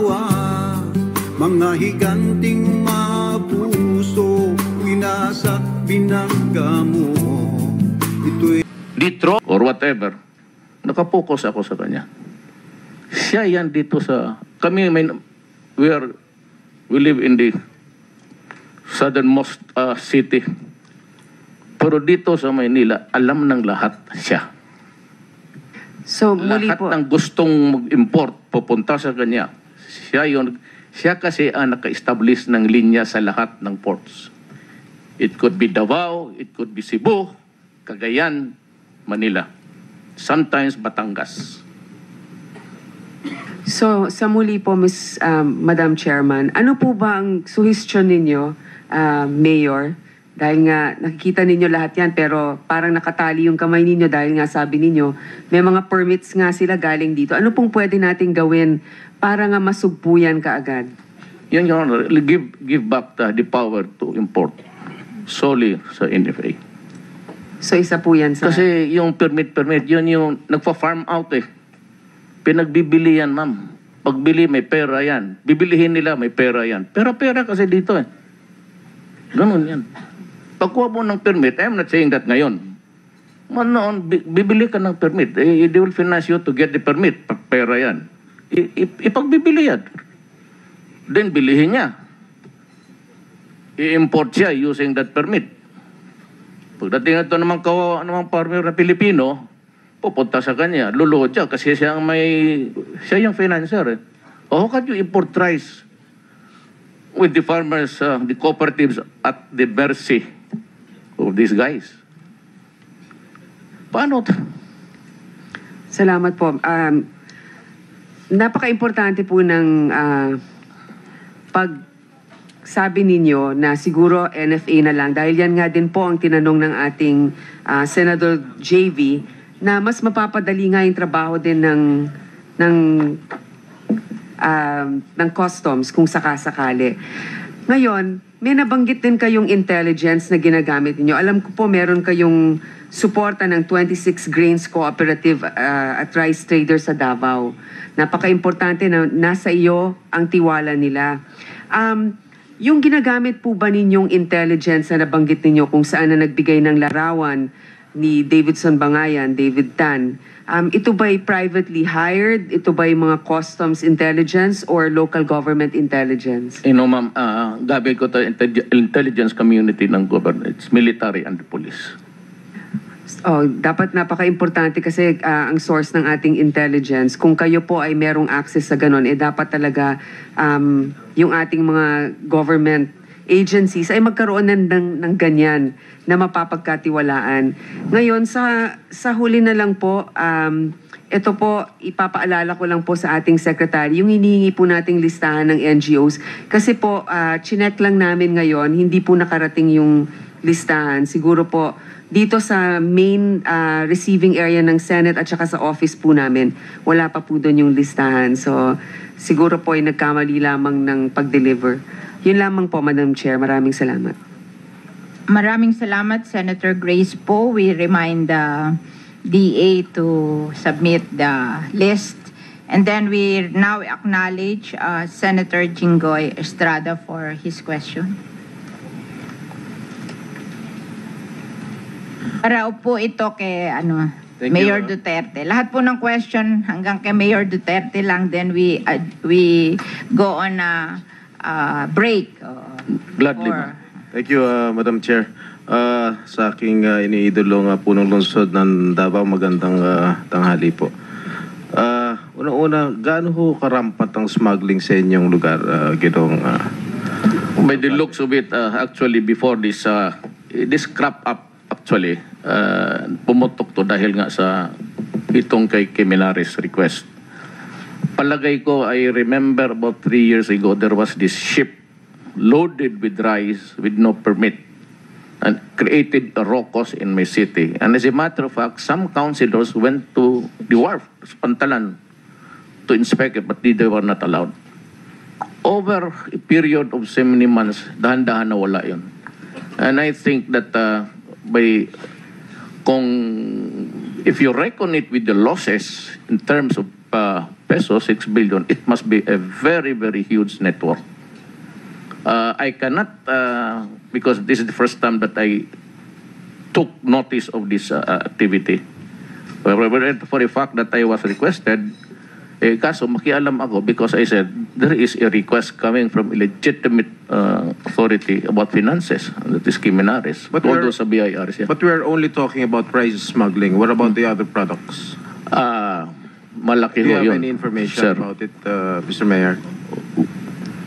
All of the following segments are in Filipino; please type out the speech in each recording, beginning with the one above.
awa, mga higanting mapuso, winasak binangga mo. Ito'y Ditro or whatever, nakapokus ako sa kanya. Siya yan dito sa, kami we live in the southernmost city. Pero dito sa Maynila, alam ng lahat siya. So, muli Lahat po, ng gustong mag-import, pupunta sa kanya. Siya yun. Siya kasi ang naka-establish ng linya sa lahat ng ports. It could be Davao, it could be Cebu, Cagayan, Manila. Sometimes Batangas. so sa muli po, Madam Chairman, ano po ba ang suhestyon ninyo, Mayor? Dahil nga nakikita ninyo lahat yan pero parang nakatali yung kamay ninyo dahil nga sabi ninyo may mga permits nga sila galing dito. Ano pong pwede nating gawin para nga masugpuyan kaagad? Yan, Your Honor, give back the power to import solely sa NFA. So isa po yan sa... Kasi yung permit, yun yung nagpa-farm out eh. Pinagbibili yan, ma'am. Pagbili, may pera yan. Bibilihin nila, may pera yan. Pero pera kasi dito eh. Ganun yan. Pagkuha mo ng permit, I'm not saying that ngayon. Noon, bibili ka ng permit. They will finance you to get the permit. Pera yan. Ipagbibili yan. Then bilihin niya. I-import siya using that permit. Pagdating ito namang farmer na Pilipino, pupunta sa kanya, luluhod siya kasi siya yung financer. How can you import rice with the farmers, the cooperatives at the mercy of these guys? Paano? Salamat po. Napaka-importante po ng pagsabi ninyo na siguro NFA na lang dahil yan nga din po ang tinanong ng ating Senator JV na mas mapapadali nga yung trabaho din ng customs kung sakasakali. Ngayon, may nabanggit din kayong intelligence na ginagamit niyo. Alam ko po meron kayong suporta ng 26 Grains Cooperative at Rice Traders sa Davao. Napaka-importante na nasa iyo ang tiwala nila. Yung ginagamit po ba ninyong intelligence na nabanggit ninyo kung saan na nagbigay ng larawan ni Davidson Bangayan, David Tan, ito ba'y privately hired? Ito ba'y mga customs intelligence or local government intelligence? You know, ma'am, gabi ko to intelligence community ng government. It's military and the police. Oh, dapat napaka-importante kasi ang source ng ating intelligence, kung kayo po ay merong access sa ganon, dapat talaga yung ating mga government agencies ay magkaroon ng ganyan na mapapagkatiwalaan. Ngayon, sa huli na lang po, ito po, ipapaalala ko lang po sa ating secretary, yung hinihingi po nating listahan ng NGOs. Kasi po, chinek lang namin ngayon, hindi po nakarating yung listahan. Siguro po, dito sa main receiving area ng Senate at saka sa office po namin, wala pa po doon yung listahan. So, siguro po ay nagkamali lamang ng pag-deliver. Yun lamang po, Madam Chair. Maraming salamat. Maraming salamat, Senator Grace Po. We remind the DA to submit the list. And then we now acknowledge Senator Jinggoy Estrada for his question. Para po ito kay Mayor Duterte. Lahat po ng question hanggang kay Mayor Duterte lang, then we go on a break. Gladly, Thank you, Madam Chair. Sa aking iniidolong punong lungsod ng Davao, magandang tanghali po. Una-una, gaano ho karampat ang smuggling sa inyong lugar, Ginoong? By the looks of it, actually before this crop up, actually, pumutok to dahil nga sa itong kay Keminares request. Palagay ko, I remember about 3 years ago, there was this ship loaded with rice with no permit and created a ruckus in my city. And as a matter of fact, some councilors went to the wharf, Pantalan, to inspect it, but they were not allowed. Over a period of so many months, dahan-dahan nawala yun. And I think that if you reckon it with the losses in terms of pesos, 6 billion, it must be a very, very huge network. I cannot, because this is the first time that I took notice of this activity. But for a fact that I was requested, kaso makialam ako because I said there is a request coming from a legitimate authority about finances, that is Kiminares. But All we're- those sa BIRs, yeah. But we are only talking about price smuggling. What about the other products? Malaki Do you ho have yun. any information Sir, about it, Mr. Mayor?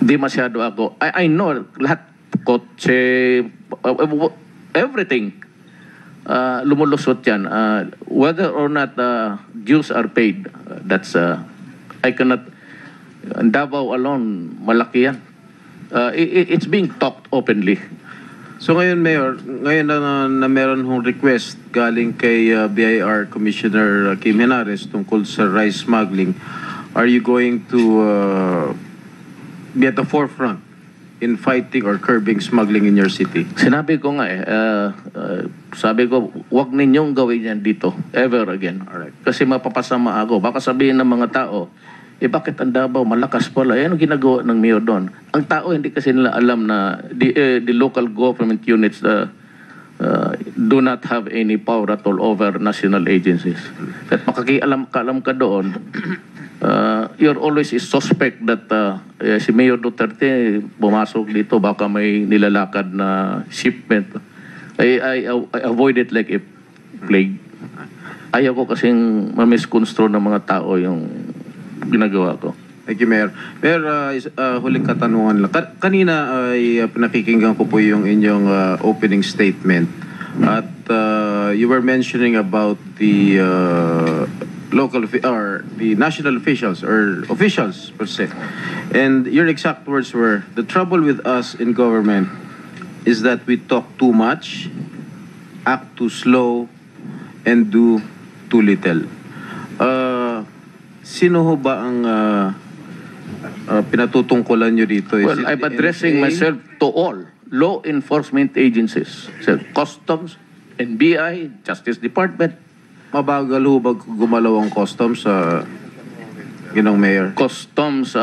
di masyado ako. I know lahat, kotse, everything. Lumulusot yan. Whether or not dues are paid, that's, I cannot, Davao alone, malaki yan. It's being talked openly. So ngayon, Mayor, ngayon na meron hong request galing kay BIR Commissioner Kim Henares tungkol sa rice smuggling, are you going to be at the forefront in fighting or curbing smuggling in your city? Sinabi ko nga sabi ko, wag ninyong gawin yan dito, ever again. Alright. Kasi mapapasama ako. Baka sabihin ng mga tao, bakit ang Davao malakas pala? Yan ang ginagawa ng mayor doon. Ang tao, hindi kasi nila alam na the local government units do not have any power at all over national agencies. At makakialam ka doon, you're always a suspect that si Mayor Duterte pumasok dito, baka may nilalakad na shipment. I avoid it like a plague. Ayaw ko kasing ma-misconstrue ng mga tao yung ginagawa ko. Thank you, Mayor. Mayor, huling katanungan lang. Kanina ay pinakikinggan ko po yung inyong opening statement. At you were mentioning about the the national officials or officials per se. And your exact words were, the trouble with us in government is that we talk too much, act too slow, and do too little. Sino ho ba ang pinatutungkulan nyo dito? Is Well, it I'm the addressing NPA? myself to all law enforcement agencies. So, Customs, NBI, Justice Department, Mabagal ho ba gumalaw ang customs sa ginong mayor? Customs,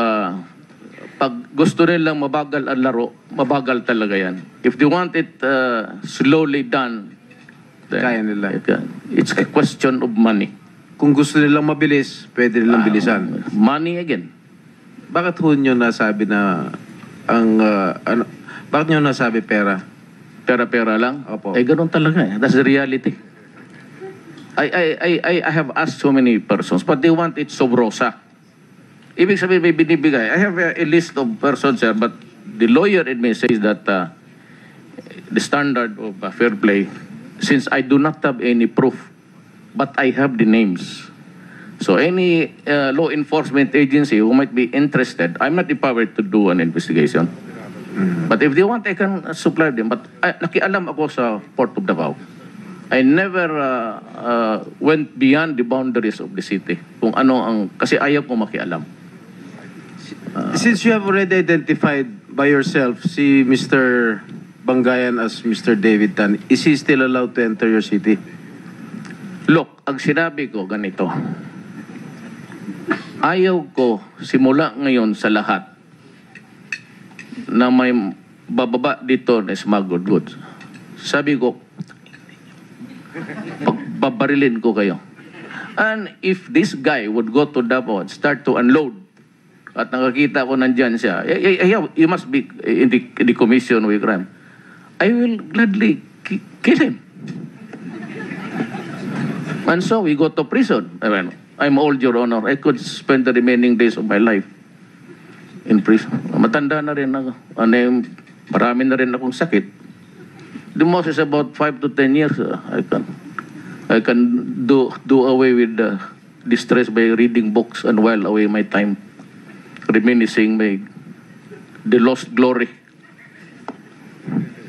pag gusto nilang mabagal ang laro, mabagal talaga yan. If they want it slowly done, then Kaya nila. It's a question of money. Kung gusto nilang mabilis, pwede nilang bilisan. Money again. Bakit ho nyo nasabi na bakit nyo nasabi pera? Pera-pera lang. Opo. Ganun talaga. That's the reality. I have asked so many persons, but they want it sobrosa. Ibig sabihin may binibigay. I have a list of persons here, but the lawyer in me says that the standard of fair play, since I do not have any proof, but I have the names. So any law enforcement agency who might be interested, I'm not empowered to do an investigation. But if they want, I can supply them. But nakialam ako sa Port of Davao. I never went beyond the boundaries of the city. Kung ano kasi ayaw ko makialam. Since you have already identified by yourself si Mr. Bangayan as Mr. David Tan, is he still allowed to enter your city? Look, ang sinabi ko ganito. Ayaw ko simula ngayon sa lahat na may bababa dito na smuggled goods. Sabi ko, pagbabarilin ko kayo. And if this guy would go to Davao and start to unload, at nakakita ko nandyan siya, you must be in the commission with crime, I will gladly kill him. And so we go to prison. I mean, I'm old, Your Honor. I could spend the remaining days of my life in prison. Matanda na rin ako. Marami na rin akong sakit. The most is about 5 to 10 years. I can do away with distress by reading books and while away my time, reminiscing the lost glory.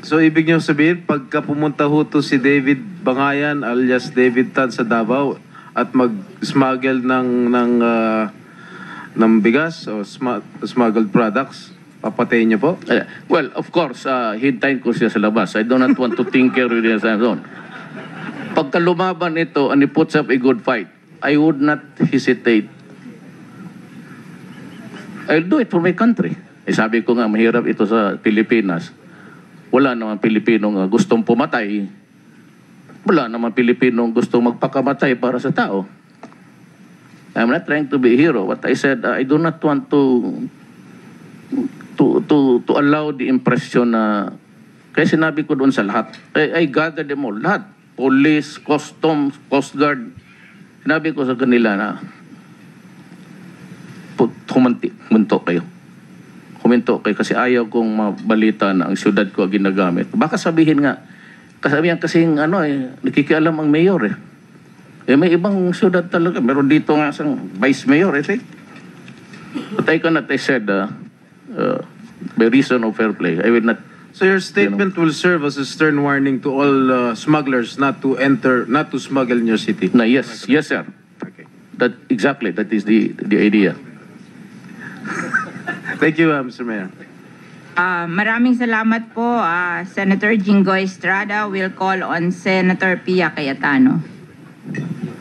So, ibig niyo sabihin, pagka pumunta ho to si David Bangayan alias David Tan sa Davao at mag-smuggle ng bigas o smuggled products, papatayin niyo po? Well, of course, hintayin ko siya sa labas. I do not want to tinker with his own. Pagka lumaban ito and he puts up a good fight, I would not hesitate I'll do it for my country. Sabi ko nga, mahirap ito sa Pilipinas. Wala naman Pilipinong gustong pumatay. Wala naman Pilipinong gustong magpakamatay para sa tao. I'm not trying to be a hero. What I said, I do not want to allow the impression na kaya sinabi ko doon sa lahat. I gathered them all. Lahat. Police, customs, coast guard. Sinabi ko sa kanila na huminto kayo. Huminto kayo kasi ayaw kong mabalita na ang syudad ko ginagamit. Baka sabihin nga, kasabihan kasing nakikialam ang mayor eh. May ibang syudad talaga. Meron dito nga isang vice mayor, I think. But I cannot, I said, by reason of fair play, I will not. So your statement will serve as a stern warning to all smugglers not to smuggle in your city. Na yes, sir. Okay. That is the idea. Thank you, Mr. Mayor. Maraming salamat po, Senator Jinggoy Estrada. Will call on Senator Pia Cayetano.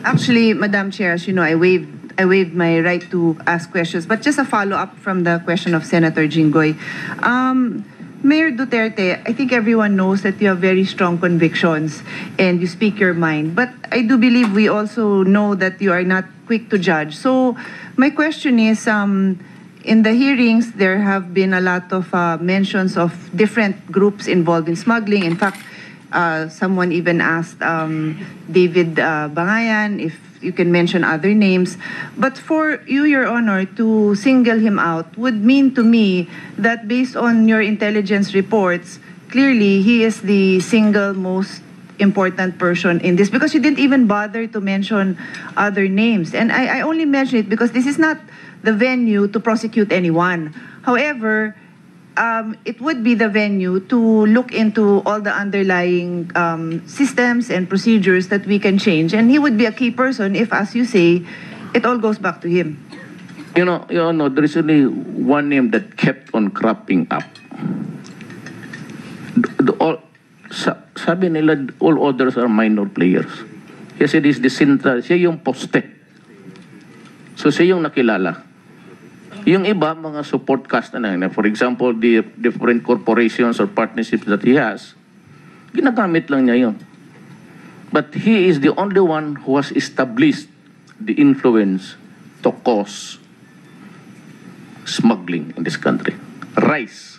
Actually, Madam Chair, as you know, I waived my right to ask questions, but just a follow-up from the question of Senator Jinggoy. Mayor Duterte, I think everyone knows that you have very strong convictions and you speak your mind. But I do believe we also know that you are not quick to judge. So my question is, in the hearings, there have been a lot of mentions of different groups involved in smuggling. In fact, someone even asked David Bangayan if you can mention other names. But for you, Your Honor, to single him out would mean to me that based on your intelligence reports, clearly he is the single most important person in this, because you didn't even bother to mention other names. And I only mention it because this is not the venue to prosecute anyone. However, it would be the venue to look into all the underlying systems and procedures that we can change. And he would be a key person if, as you say, it all goes back to him. You know, there is only one name that kept on cropping up. Sabi nila, all others are minor players. Kasi it is the central, siya yung poste. So siya yung nakilala. Yung iba, mga support cast na for example, the different corporations or partnerships that he has, ginagamit lang niya yun. But he is the only one who has established the influence to cause smuggling in this country. Rice,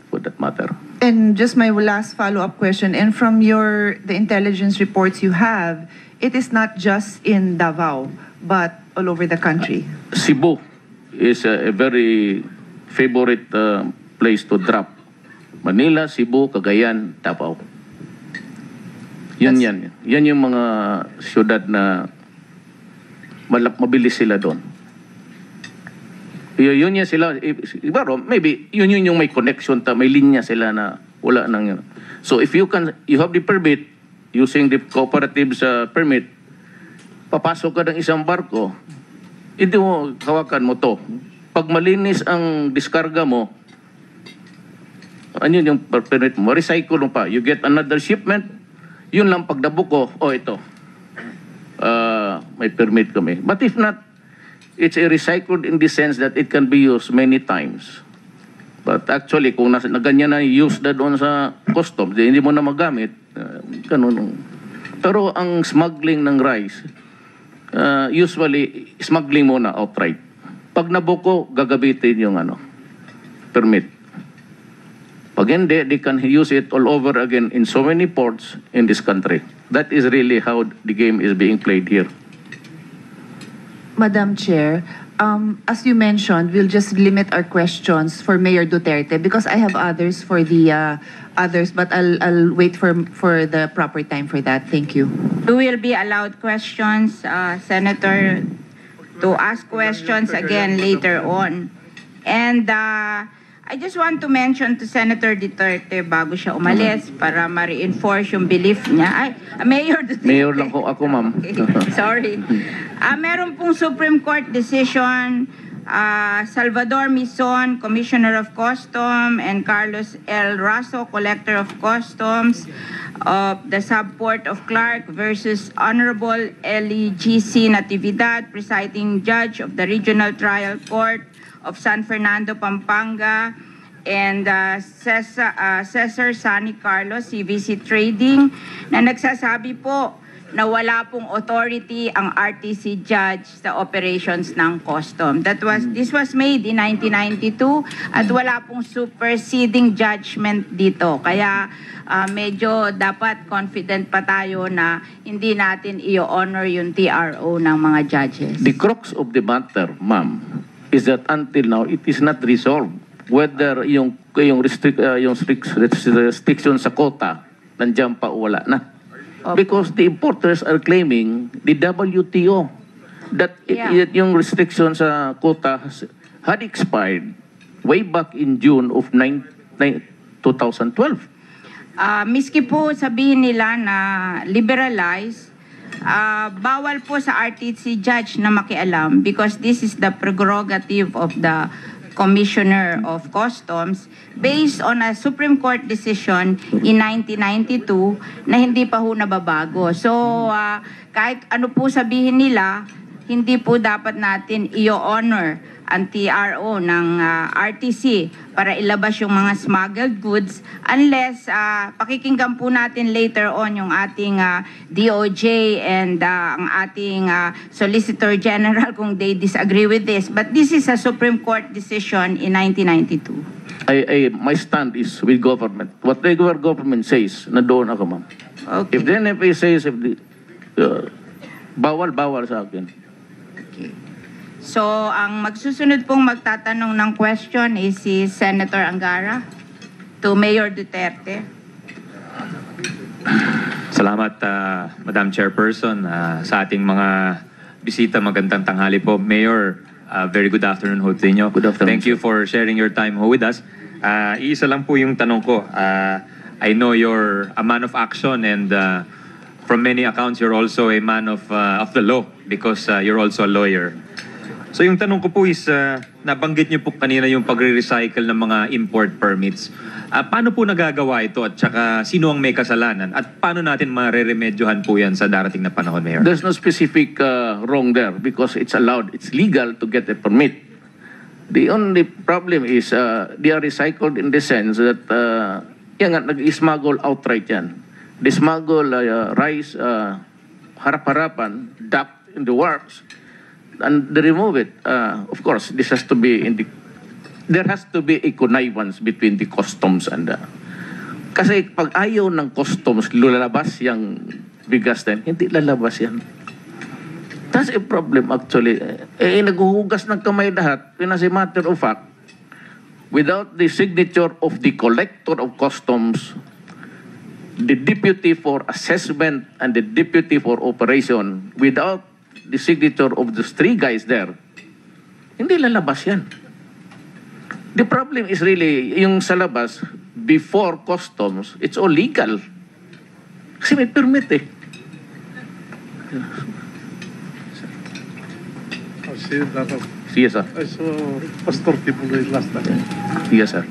for that matter. And just my last follow-up question, and from the intelligence reports you have, it is not just in Davao, but all over the country. Cebu is a very favorite place to drop. Manila, Cebu, Cagayan, Davao. Yan yung mga syudad na mabilis sila doon. Yun yan sila. Maybe yun yung may connection, may linya sila na wala nang yun. So if you have the permit, using the cooperative's permit, papasok ka ng isang barko, hindi mo, hawakan mo to. Pag malinis ang diskarga mo, ano yung permit mo? Recycle mo pa. You get another shipment, yun lang pag nabuko, ito. May permit kami. But if not, it's a recycled in the sense that it can be used many times. But actually, kung na ganyan na use na doon sa customs, hindi mo na magamit, ganun. Pero ang smuggling ng rice, usually, smuggling muna outright. Pag nabuko, gagabitin yung permit. Pag hindi, they can use it all over again in so many ports in this country. That is really how the game is being played here. Madam Chair, as you mentioned, we'll just limit our questions for Mayor Duterte because I have others for the others, but I'll wait for the proper time for that. Thank you. We will be allowed questions, Senator, to ask questions again later on. And I just want to mention to Senator Duterte bago siya umalis para ma-reinforce yung belief niya. Mayor Duterte. Mayor lang po ako, ma'am. Okay, sorry. Meron pong Supreme Court decision, Salvador Mison, Commissioner of Customs, and Carlos L. Raso, Collector of Customs of the Subport of Clark versus Honorable Eli G.C. Natividad, Presiding Judge of the Regional Trial Court of San Fernando, Pampanga, and Cesar Sani Carlos, CVC Trading, na nagsasabi po na wala pong authority ang RTC judge sa operations ng custom. This was made in 1992 at wala pong superseding judgment dito. Kaya medyo dapat confident pa tayo na hindi natin i-honor yung TRO ng mga judges. The crux of the matter, ma'am, is that until now it is not resolved whether yung restriction sa quota nandiyan pa o wala na. Because the importers are claiming the WTO that yung restriction sa quota had expired way back in June of 2012. Miski po sabihin nila na liberalize, bawal po sa RTC judge na makialam because this is the prerogative of the Commissioner of Customs based on a Supreme Court decision in 1992 na hindi pa ho nababago. So, kahit ano po sabihin nila, hindi po dapat natin i-honor ang TRO ng RTC para ilabas yung mga smuggled goods unless pakikinggan po natin later on yung ating DOJ and ang ating Solicitor General kung they disagree with this. But this is a Supreme Court decision in 1992. My stand is with government. Whatever government says, na doon ako, ma'am. Okay. If the NFA says, bawal sa akin. Okay. So, ang magsusunod pong magtatanong ng question is si Senator Angara to Mayor Duterte. Salamat, Madam Chairperson, sa ating mga bisita. Magandang tanghali po. Mayor, very good afternoon ho sa inyo. Good afternoon. Thank you for sharing your time ho with us. Iisa lang po yung tanong ko. I know you're a man of action and from many accounts, you're also a man of the law because you're also a lawyer. So yung tanong ko po is, nabanggit niyo po kanina yung pagre-recycle ng mga import permits. Paano po nagagawa ito at saka sino ang may kasalanan? At paano natin mareremedyohan po yan sa darating na panahon, Mayor? There's no specific wrong there because it's allowed, it's legal to get a permit. The only problem is they are recycled in the sense that nag-smuggle outright yan. They smuggle rice, harap-harapan, dumped in the works, and they remove it. Of course, this has to be there has to be a connivance between the customs and kasi pag ayaw ng customs lalabas yung bigas din, hindi lalabas yan. That's a problem actually. Naghuhugas ng kamay lahat. As a matter of fact, without the signature of the collector of customs, the deputy for assessment and the deputy for operation, without the signature of those three guys there, hindi lalabas yan. The problem is really, yung sa labas, before customs, it's all legal. Kasi may permit eh. Yes, sir. I saw Pastor Tibuloy last time. Yes, sir.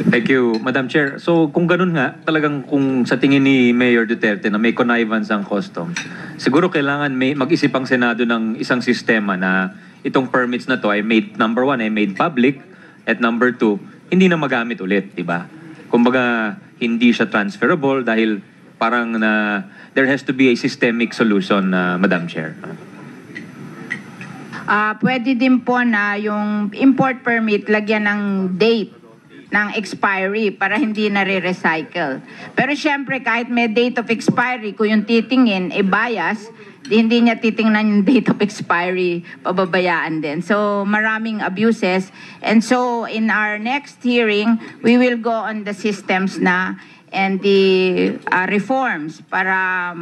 Thank you, Madam Chair. So kung ganun nga, talagang kung sa tingin ni Mayor Duterte na may connivance ang customs, siguro kailangan mag-isip ang Senado ng isang sistema na itong permits na to ay made, number one, ay made public, at number two, hindi na magamit ulit, di ba? Kumbaga, hindi siya transferable dahil parang there has to be a systemic solution, Madam Chair. Pwede din po na yung import permit lagyan ng date ng expiry para hindi na re-recycle. Pero syempre, kahit may date of expiry, kung yung titingin ay bias, hindi niya titingnan yung date of expiry, pababayaan din. So, maraming abuses. And so, in our next hearing, we will go on the systems na and the reforms para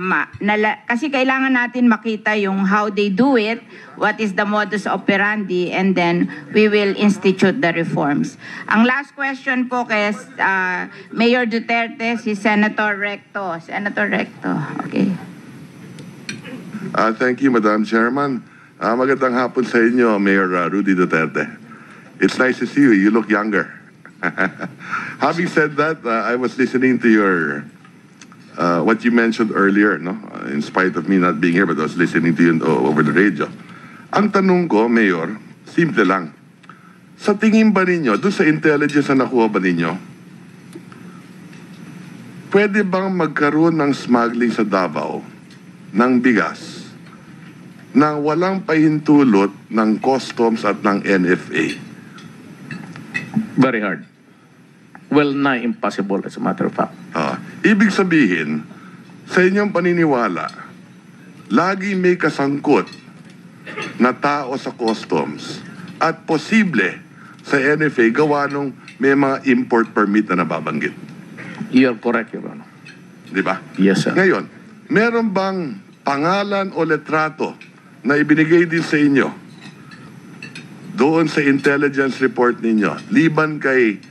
kasi kailangan natin makita yung how they do it, what is the modus operandi, and then we will institute the reforms. Ang last question po kay Mayor Duterte, si Senator Recto. Senator Recto, okay. Thank you, Madam Chairman. Magandang hapon sa inyo, Mayor Rudy Duterte. It's nice to see you. You look younger. Having said that, I was listening to your what you mentioned earlier, no? In spite of me not being here, but I was listening to you over the radio. Ang tanong ko, Mayor, simple lang. Sa tingin ba ninyo, doon sa intelligence na nakuha ba ninyo, pwede bang magkaroon ng smuggling sa Davao ng bigas nang walang pahintulot ng customs at ng NFA? Very hard. Well, nigh impossible as a matter of fact. Ibig sabihin, sa inyong paniniwala, lagi may kasangkot na tao sa customs at posible sa NFA gawa nung may mga import permit na nababanggit. You're correct, Your Honor. Di ba? Yes, sir. Ngayon, meron bang pangalan o letrato na ibinigay din sa inyo doon sa intelligence report ninyo, liban kay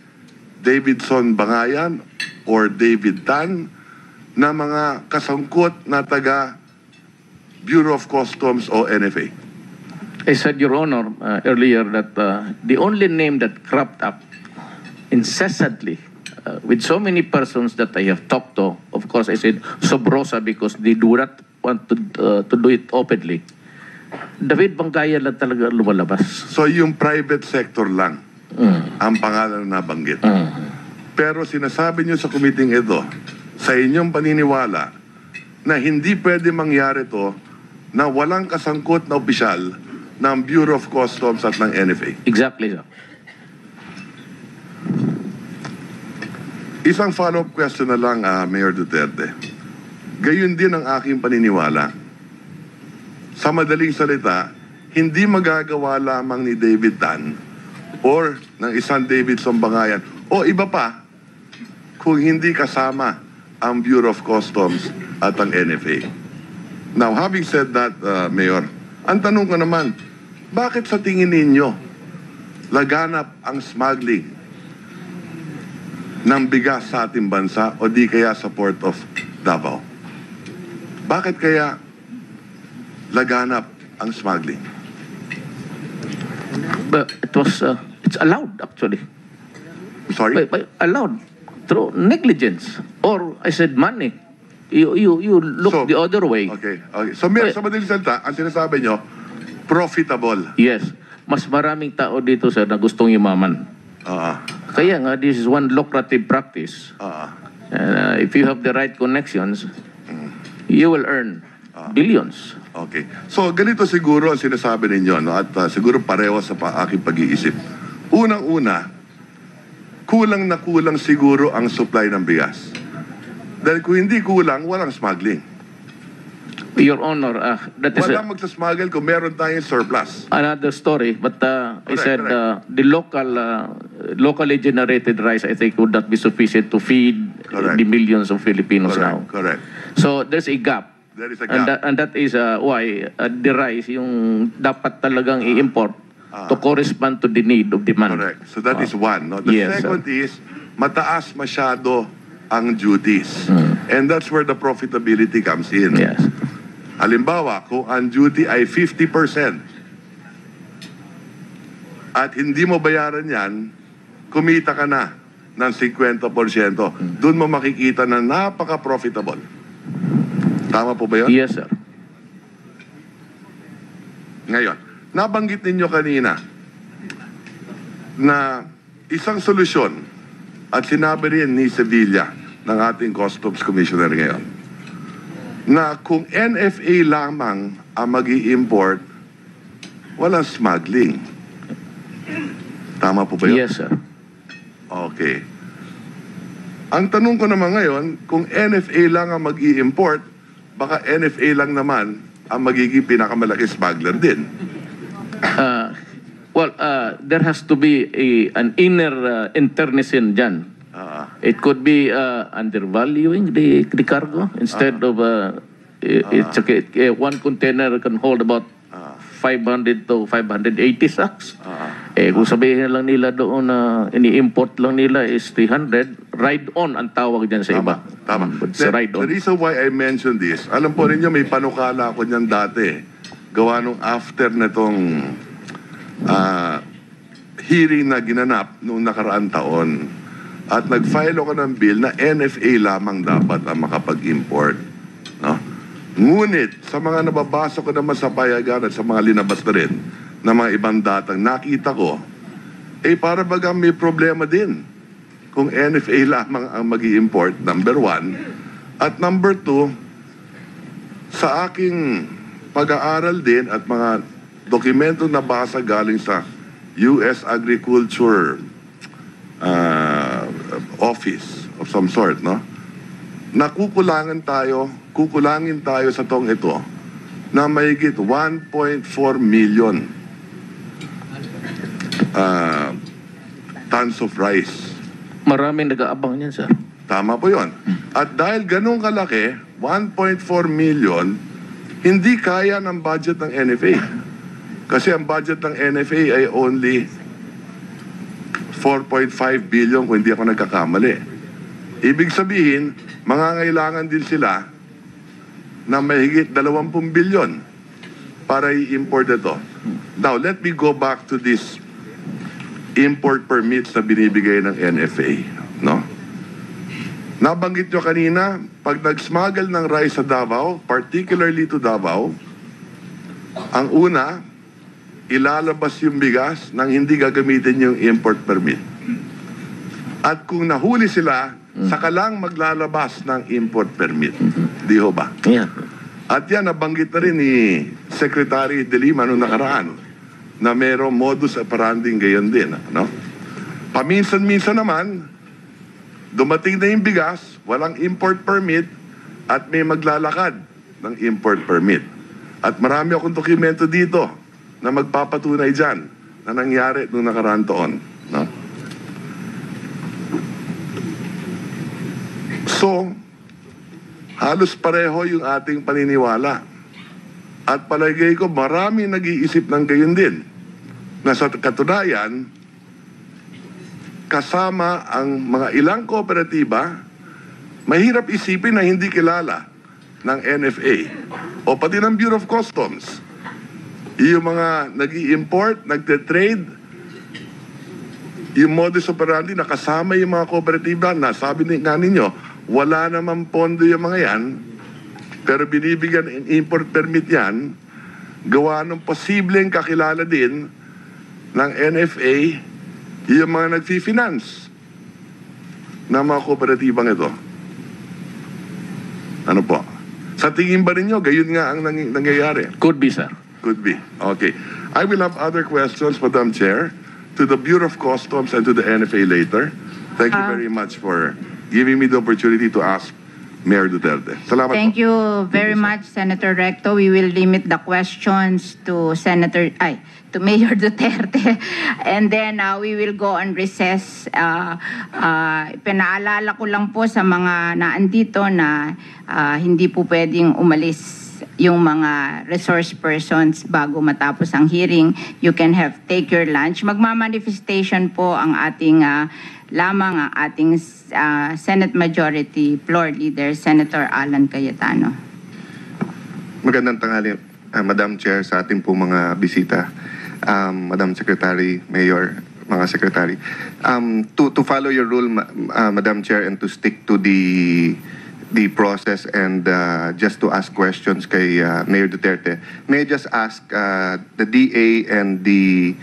Davidson Bangayan or David Tan, na mga kasangkot na taga Bureau of Customs o NFA? I said, Your Honor, earlier that the only name that cropped up incessantly with so many persons that I have talked to, of course, I said Sobrosa because they do not want to do it openly. David Bangayan lang talaga lumalabas. So yung private sector lang ang pangalan na nabanggit. Pero sinasabi nyo sa committee ito, sa inyong paniniwala, na hindi pwede mangyari to na walang kasangkot na opisyal ng Bureau of Customs at ng NFA. Exactly, sir. Isang follow-up question na lang, Mayor Duterte. Gayun din ang aking paniniwala. Sa madaling salita, hindi magagawa lamang ni David Tan or ng isang Davidson Bangayan o iba pa kung hindi kasama ang Bureau of Customs at ang NFA. Now, having said that, Mayor, ang tanong ko naman, bakit sa tingin ninyo laganap ang smuggling ng bigas sa ating bansa o di kaya sa Port of Davao? Bakit kaya laganap ang smuggling? But it was, it's allowed actually. Sorry? Allowed through negligence or I said money. You look So, the other way. Okay. So, Mayor, sa madaling salita, ang sinasabi nyo, profitable. Yes. Mas maraming tao dito, sir, na gustong yumaman. Kaya nga, this is one lucrative practice. If you have the right connections, you will earn billions. Okay. So, ganito siguro ang sinasabi ninyo, no? At siguro pareho sa aking pag-iisip. Unang-una, kulang na kulang siguro ang supply ng bigas. Dahil kung hindi kulang, walang smuggling. Your Honor, that is Walang magsasmuggle kung meron tayong surplus. another story. But I said correct. the locally generated rice, I think, would not be sufficient to feed Correct. the millions of Filipinos now. Correct. So there's a gap. There is a gap. And that is why the rice, yung dapat talagang i-import to correspond to the need of demand. Correct. So that is one. No? The Yes, second is, mataas masyado ang duties. And that's where the profitability comes in. Yes. Halimbawa, kung ang duty ay 50% at hindi mo bayaran yan, kumita ka na ng 50%. Doon mo makikita na napaka-profitable. Tama po ba yun? Yes, sir. Ngayon, nabanggit ninyo kanina na isang solusyon at sinabi rin ni Sevilla ng ating Customs Commissioner ngayon na kung NFA lamang ang mag-i-import, walang smuggling. Tama po ba yun? Yes, sir. Okay. Ang tanong ko naman ngayon, kung NFA lang ang mag-i-import, baka NFA lang naman ang magiging pinakamalaki smuggler din. There has to be an inner internecine dyan. It could be undervaluing the cargo instead of it's okay, one container can hold about 500 to 580 sacks. Kung sabihin lang nila doon na ini-import lang nila is 300, ride-on ang tawag dyan sa iba. Tama. Sa ride-on. The reason why I mentioned this, alam po ninyo may panukala ako niyan dati. Gawa nung after na itong hearing na ginanap noong nakaraang taon. At nag-file ako ng bill na NFA lamang dapat ang makapag-import. No? Ngunit, sa mga nababasa ko naman sa payagan at sa mga linabas na rin na mga ibang datang nakita ko, para bagang may problema din kung NFA lamang ang mag-i-import, number one. At number two, sa aking pag-aaral din at mga dokumento na basa galing sa U.S. Agriculture Office of some sort, no? Kukulangin tayo sa tong ito na mahigit 1.4 million tons of rice. Maraming nag-aabang niyan, sir. Tama po yun. At dahil ganun kalaki, 1.4 million, hindi kaya ng budget ng NFA. Kasi ang budget ng NFA ay only 4.5 billion kung hindi ako nagkakamali. Ibig sabihin, mangangailangan din sila na mahigit 20 billion para i-import ito. Now, let me go back to this import permits na binibigay ng NFA, no? Nabanggit nyo kanina, pag nag-smuggle ng rice sa Davao, particularly to Davao, ang una, ilalabas yung bigas nang hindi gagamitin yung import permit. At kung nahuli sila, saka lang maglalabas ng import permit. Di ho ba? Yeah. At yan, nabanggit na rin ni Secretary De Lima noong nakaraan na mayroong modus operandi gayon din. No? Paminsan-minsan naman, dumating na yung bigas, walang import permit, at may maglalakad ng import permit. At marami akong dokumento dito na magpapatunay dyan na nangyari noong nakaraan taon. No? So, halos pareho yung ating paniniwala. At palagay ko, marami nag-iisip ng gayon din. Na sa katunayan, kasama ang mga ilang kooperatiba, mahirap isipin na hindi kilala ng NFA o pati ng Bureau of Customs. Yung mga nag-i-import, nagte-trade, yung modus operandi na kasama yung mga kooperatiba, nasabi nga ninyo, wala naman pondo yung mga yan, pero binibigyan ng import permit yan, gawa ng posibleng kakilala din ng NFA yung mga nag-finance ng mga kooperatibang ito. Ano po? Sa tingin ba ninyo, gayon nga ang nangyayari? Could be, sir. Could be. Okay. I will have other questions, Madam Chair, to the Bureau of Customs and to the NFA later. Thank you very much for giving me the opportunity to ask Mayor Duterte. Salamat Thank po. you very much, Senator Recto. We will limit the questions to Mayor Duterte. And then we will go on recess. Pinaalala ko lang po sa mga naandito na hindi po pwedeng umalis yung mga resource persons bago matapos ang hearing. You can take your lunch. Magmamanifestation po ang ating lamang ang ating Senate Majority Floor Leader, Senator Alan Cayetano. Magandang tanghali, Madam Chair, sa ating po mga bisita, Madam Secretary, Mayor, mga Secretary. To follow your rule, Madam Chair, and to stick to the process and just to ask questions kay Mayor Duterte, may I just ask the DA and the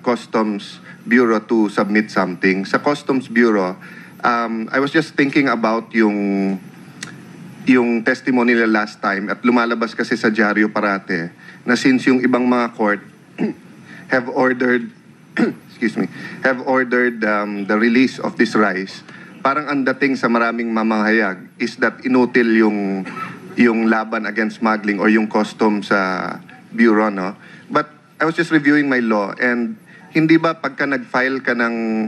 Customs Bureau to submit something. Sa Customs Bureau, I was just thinking about yung testimony nila last time at lumalabas kasi sa dyaryo parate na since yung ibang mga court have ordered the release of this rice, parang ang dating sa maraming mamahayag is that inutil yung laban against smuggling or yung customs sa bureau, no? But I was just reviewing my law, and hindi ba pagka nag-file ka ng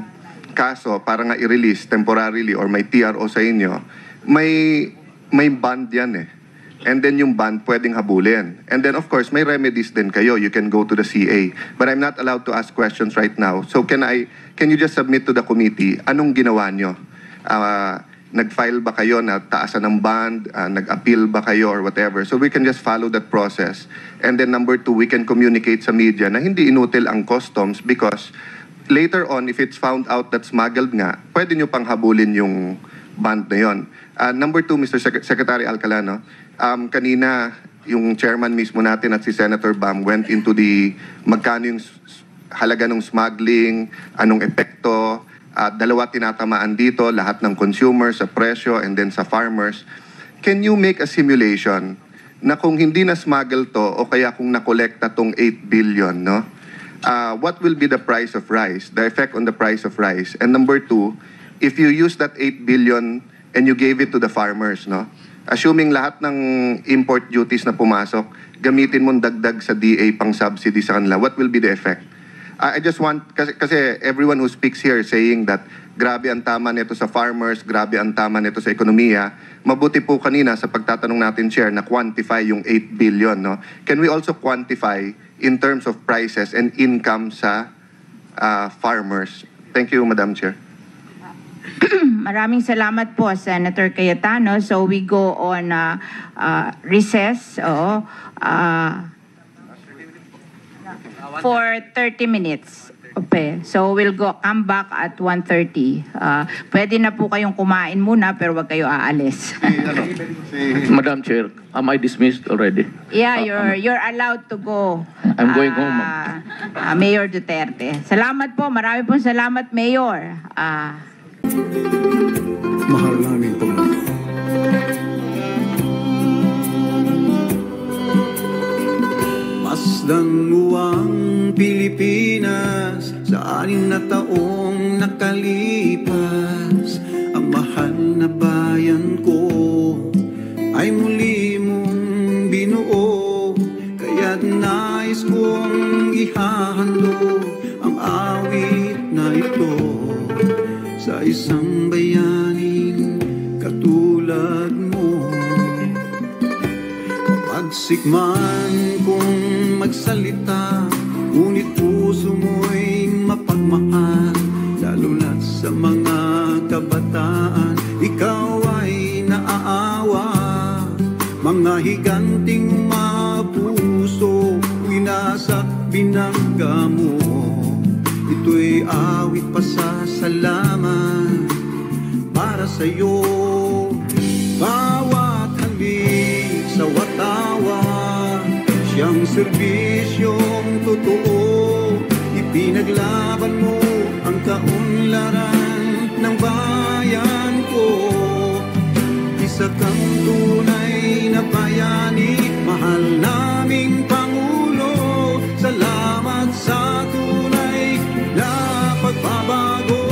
kaso para nga i-release temporarily or may TRO sa inyo, may bond yan eh. And then yung bond pwedeng habulin. And then of course, may remedies din kayo. You can go to the CA. But I'm not allowed to ask questions right now. So can you just submit to the committee, anong ginawa nyo? Nag-file ba kayo na taasan ng bond? Nag-appeal ba kayo or whatever? So we can just follow that process. And then number two, we can communicate sa media na hindi inutil ang customs because later on, if it's found out that smuggled nga, pwede nyo pang habulin yung bond na yon. Number 2, Mr. Secretary Alcala, no? Kanina, yung chairman mismo natin at si Senator Bam went into the magkano yung halaga ng smuggling, anong epekto, dalawa tinatamaan dito, lahat ng consumers sa presyo and then sa farmers. Can you make a simulation na kung hindi na smuggle to o kaya kung nakolekta tong 8 billion, no? What will be the price of rice, the effect on the price of rice? And number 2, if you use that 8 billion and you gave it to the farmers, no? Assuming lahat ng import duties na pumasok, gamitin mong dagdag sa DA pang subsidy sa kanila, what will be the effect? I just want, kasi everyone who speaks here saying that grabe ang tama nito sa farmers, grabe ang tama nito sa ekonomiya, mabuti po kanina sa pagtatanong natin, Chair, na quantify yung 8 billion, no? Can we also quantify in terms of prices and income sa farmers? Thank you, Madam Chair. Maraming salamat po, Senator Cayetano. So we go on recess for 30 minutes. Okay. So we'll come back at 1:30. Pwede na po kayong kumain muna pero wag kayo aalis. Madam Chair, am I dismissed already? Yeah, you're allowed to go. I'm going home. Mayor Duterte. Salamat po. Marami pong salamat, Mayor. Mahal namin Panginoon. Masdan mo ang Pilipinas sa 6 na taong nakalipas. Ang mahal na bayan ko ay muli mong binuo, kaya't nais kong ihahandog ang awit na ito sa isang bayaning katulad mo. Pagsikman kong magsalita, ngunit puso mo'y mapagmahal, lalo na sa mga kabataan. Ikaw ay naaawa, mga higanting mapuso, winasak binangga mo. Ito'y awit pasasalamat para sa'yo. Bawat halik sa watawa, siyang serbisyong totoo. Ipinaglaban mo ang kaunlaran ng bayan ko. Isa kang tunay na bayani, mahal naming Pangulo. Salamat sa tunay na pagbabago.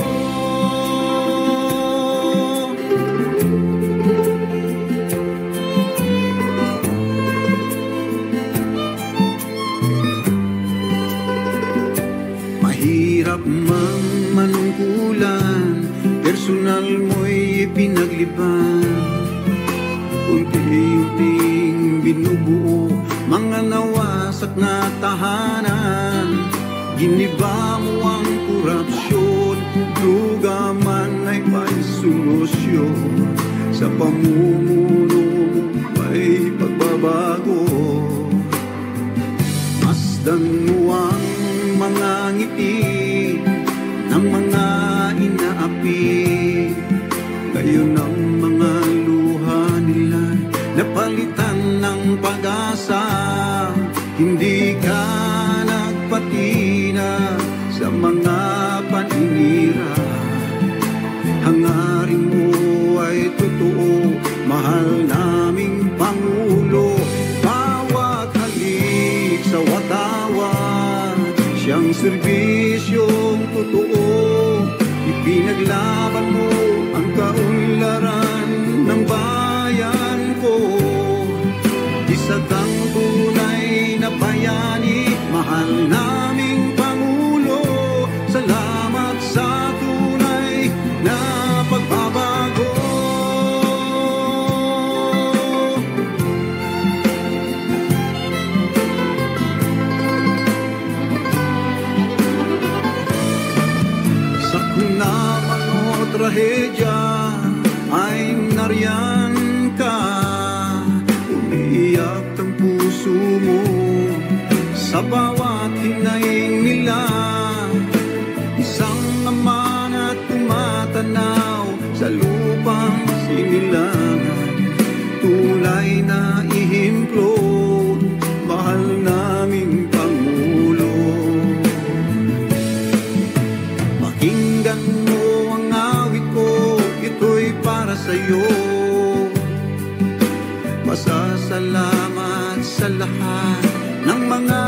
Mahirap mang manungkulan, personal mo'y ipinagliban. Unti-unting binubuo mga nawasak na tahanan. Giniba mo ang korupsyon, duga man ay may solusyon. Sa pamumuno may pagbabago. Masdan mo ang mga ngiti ng mga inaapi. Ngayon ang mga luha nila napalitan ng pag-asa. Hindi ka nagpatina sa mga paninira. Hangarin mo ay totoo, mahal naming Pangulo. Bawat halik sa watawan, siyang serbisyong totoo. Ipinaglaban mo ang kaunlaran ng bayan ko. Isa kang tunay na bayani, mahal naming Pangulo. Salamat sa tunay na pagbabago. Sa kunaman o trahedya ay nariyan ka. Umiiyak ang puso mo sa bawat hinaing nila. Isang ama na tumatanaw sa lupang sa'yo. Masasalamat sa lahat ng mga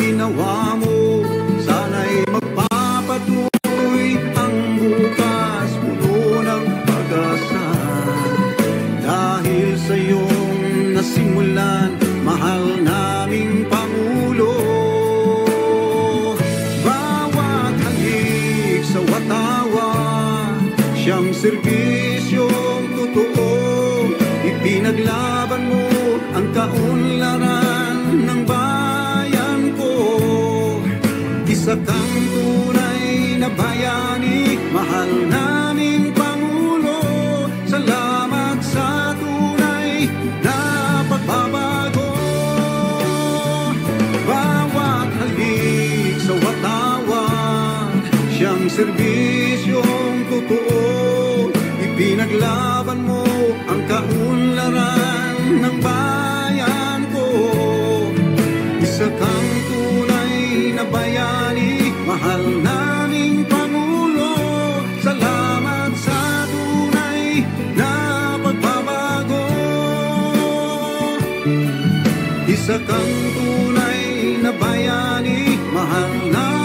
ginawa mo. Sana'y magpapatuloy ang bukas, puno ng pag-asa. Dahil sa iyong nasimulan, mahal naming Pangulo. Bawat halik sa watawa, siyang serbisyong totoo. Ipinaglaban mo ang kaunlaran ng bayan ko. Isa kang tunay na bayani, mahal naming Pangulo. Salamat sa tunay na pagbabago. Bawat halik sa watawa, siyang serbisyong totoo. Ipinaglaban mo ang kaunlaran ng bayan ko. Isa kang tunay na bayani, mahal naming Pangulo. Salamat sa tunay na pagbabago. Isa kang tunay na bayani, mahal naming